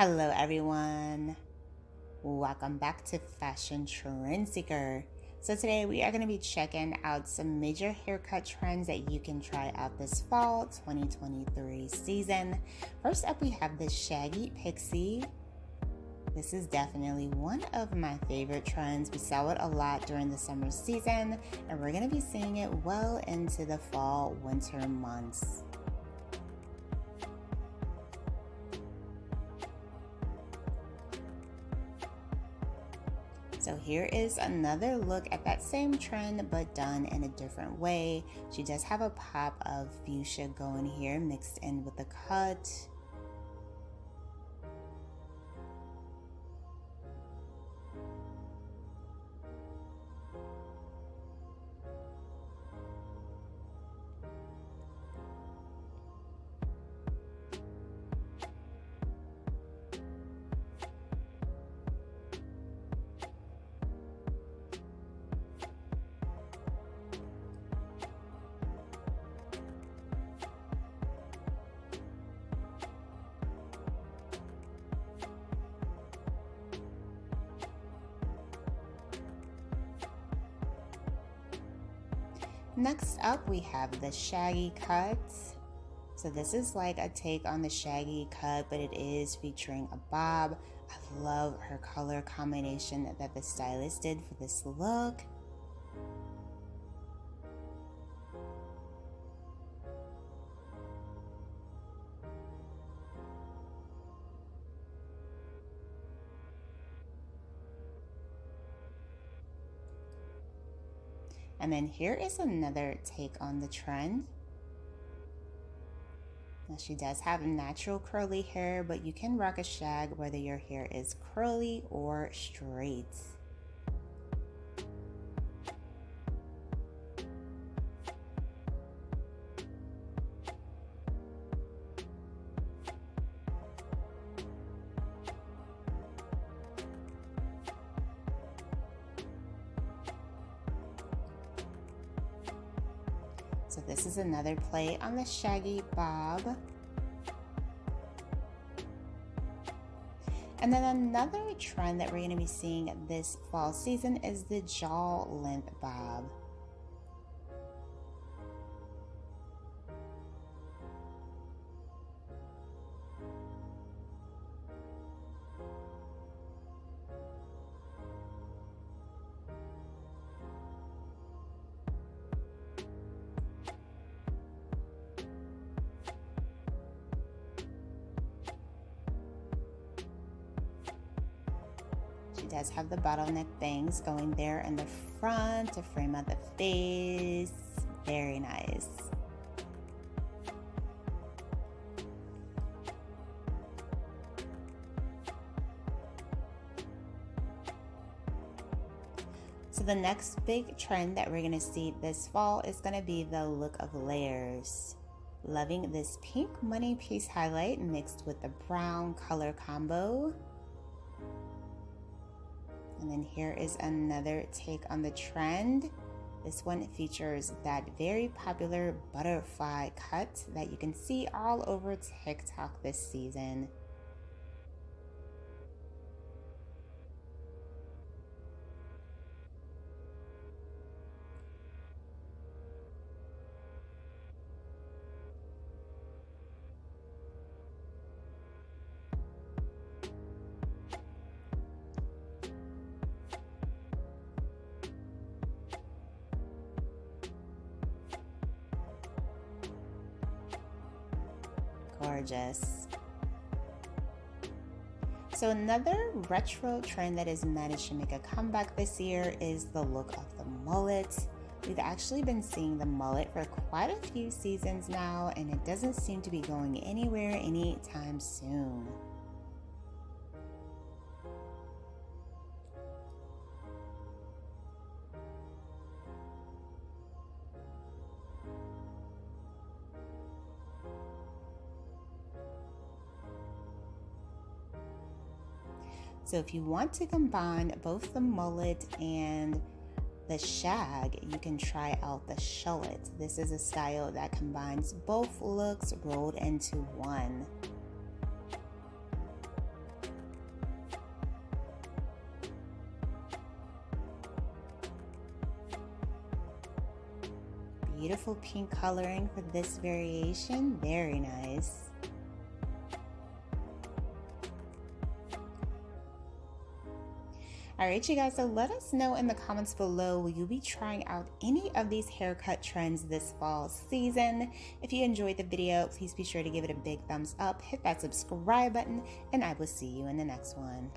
Hello everyone, welcome back to Fashion Trend Seeker. So today we are going to be checking out some major haircut trends that you can try out this fall 2023 season. First up we have the Shaggy Pixie. This is definitely one of my favorite trends. We saw it a lot during the summer season and we're going to be seeing it well into the fall winter months. So here is another look at that same trend but done in a different way. She does have a pop of fuchsia going here mixed in with the cut. Next up we have the Shaggy cut. So this is like a take on the Shaggy cut, but it is featuring a bob. I love her color combination that the stylist did for this look. And then here is another take on the trend. Now she does have natural curly hair, but you can rock a shag whether your hair is curly or straight. So this is another play on the Shaggy bob. And then another trend that we're going to be seeing this fall season is the jaw length bob. She does have the bottleneck bangs going there in the front to frame out the face. Very nice. So the next big trend that we're going to see this fall is going to be the look of layers. Loving this pink money piece highlight mixed with the brown color combo. And then here is another take on the trend. This one features that very popular butterfly cut that you can see all over TikTok this season. Gorgeous. So another retro trend that has managed to make a comeback this year is the look of the mullet. We've actually been seeing the mullet for quite a few seasons now, and it doesn't seem to be going anywhere anytime soon. So if you want to combine both the mullet and the shag, you can try out the showits. This is a style that combines both looks rolled into one. beautiful pink coloring for this variation. Very nice. Alright you guys, so let us know in the comments below, will you be trying out any of these haircut trends this fall season? If you enjoyed the video, please be sure to give it a big thumbs up, hit that subscribe button, and I will see you in the next one.